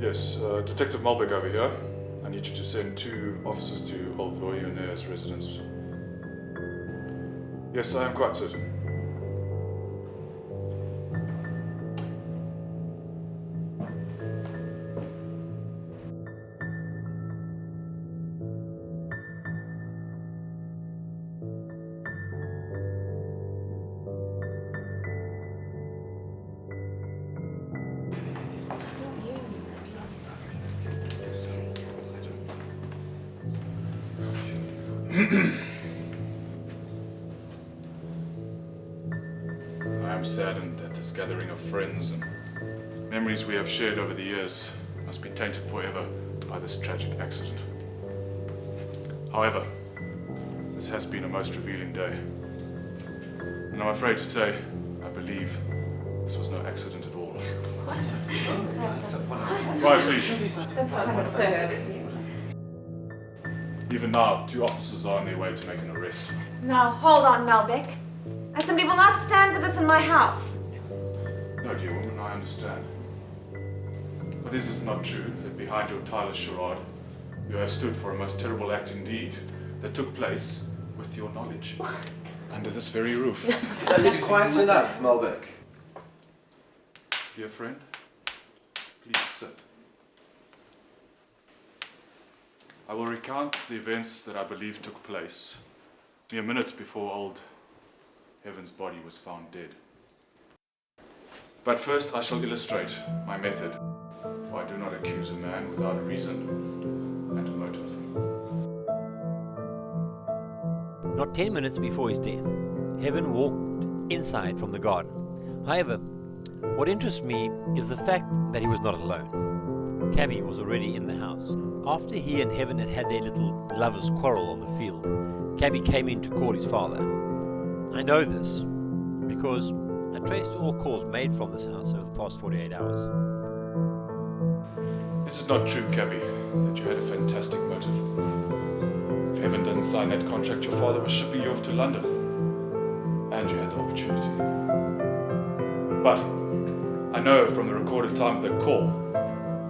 Yes, Detective Malbeck over here. I need you to send 2 officers to Old Voyonnaires' residence. Yes, I am quite certain. I am saddened that this gathering of friends and memories we have shared over the years must be tainted forever by this tragic accident. However, this has been a most revealing day. And I'm afraid to say, I believe this was no accident at all. Right, please. That's so absurd. Even now, 2 officers are on their way to make an arrest. Now, hold on, Malbeck. I simply will not stand for this in my house. No, dear woman, I understand. But is it not true that behind your tireless charade, you have stood for a most terrible act indeed that took place with your knowledge? What? Under this very roof. That is quite enough, Malbeck. Dear friend, please sit. I will recount the events that I believe took place mere minutes before old Heaven's body was found dead. But first I shall illustrate my method, for I do not accuse a man without a reason and a motive. Not 10 minutes before his death, Heaven walked inside from the garden. However, what interests me is the fact that he was not alone. Cabby was already in the house. After he and Heaven had had their little lovers' quarrel on the field, Cabby came in to call his father. I know this because I traced all calls made from this house over the past 48 hours. Is it not true, Cabby, that you had a fantastic motive? If Heaven didn't sign that contract, your father was shipping you off to London. And you had the opportunity. But I know from the recorded time of the call,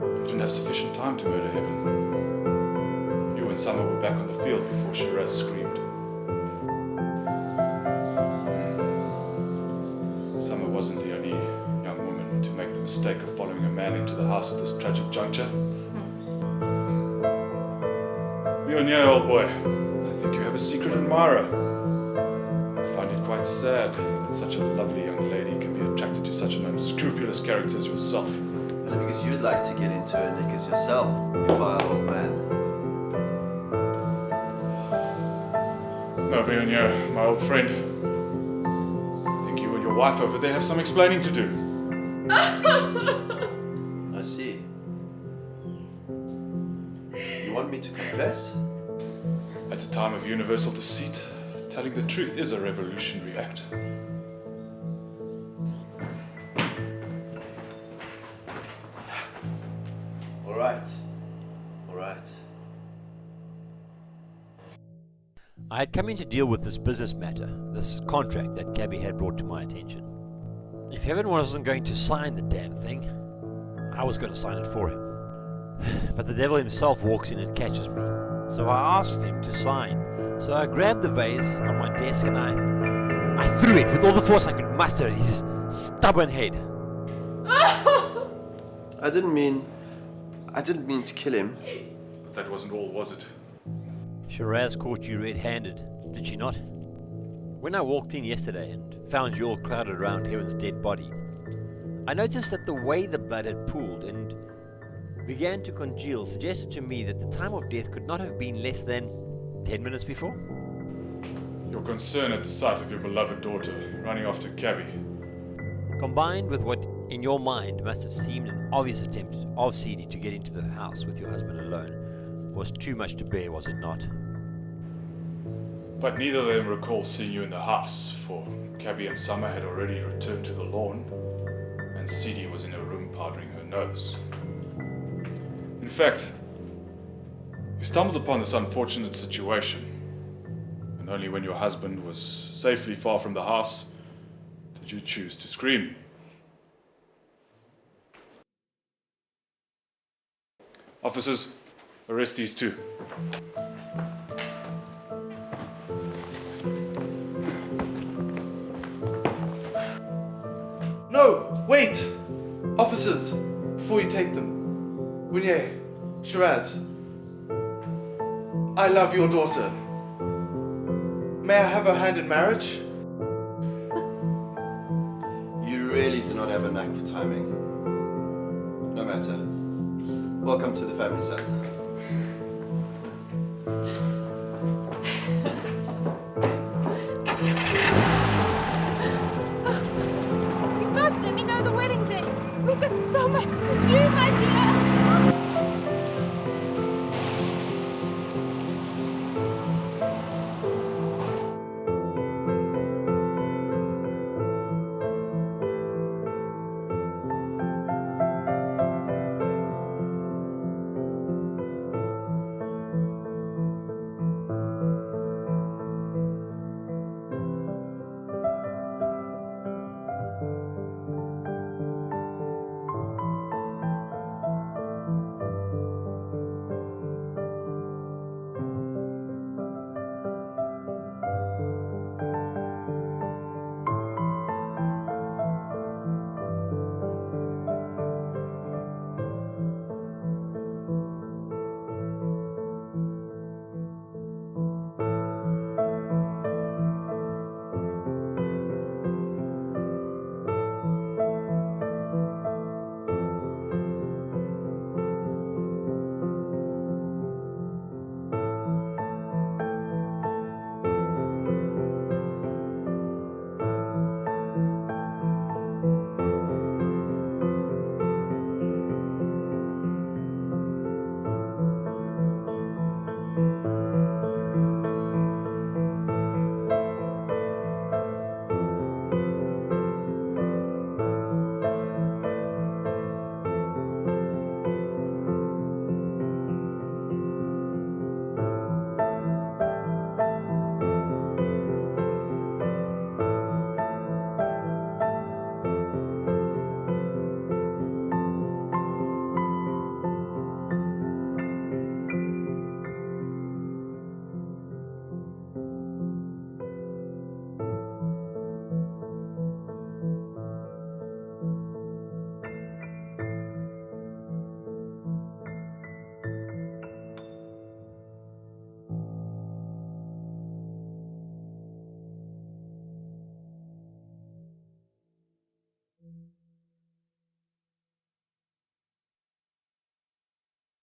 you didn't have sufficient time to murder Heaven. You and Summer were back on the field before Shiraz screamed. Summer wasn't the only young woman to make the mistake of following a man into the house at this tragic juncture. Voyonnaire, old boy, I think you have a secret admirer. I find it quite sad that such a lovely young lady can be attracted to such an unscrupulous character as yourself. Only because you'd like to get into her knickers yourself, you vile old man. No, Voyonnaire, my old friend. I think you and your wife over there have some explaining to do. I see. You want me to confess? At a time of universal deceit, telling the truth is a revolutionary act. All right. All right. I had come in to deal with this business matter, this contract that Cabby had brought to my attention. If Heaven wasn't going to sign the damn thing, I was going to sign it for him. But the devil himself walks in and catches me. So I asked him to sign. So I grabbed the vase on my desk and I threw it with all the force I could muster at his stubborn head. I didn't mean to kill him. But that wasn't all, was it? Shiraz caught you red-handed, did she not? When I walked in yesterday and found you all crowded around Heaven's dead body, I noticed that the way the blood had pooled and began to congeal suggested to me that the time of death could not have been less than 10 minutes before. Your concern at the sight of your beloved daughter running off to Cabby, Combined with what in your mind must have seemed an obvious attempt of CD to get into the house with your husband alone, was too much to bear, was it not? but neither of them recall seeing you in the house, for Cabby and Summer had already returned to the lawn, and CD was in her room powdering her nose. In fact, you stumbled upon this unfortunate situation, and only when your husband was safely far from the house did you choose to scream. Officers, arrest these two. No, wait! Officers, before you take them. Winnie, Shiraz, I love your daughter. May I have her hand in marriage? You really do not have a knack for timing. No matter. Welcome to the family, son. You must let me know the wedding date. We've got so much to do.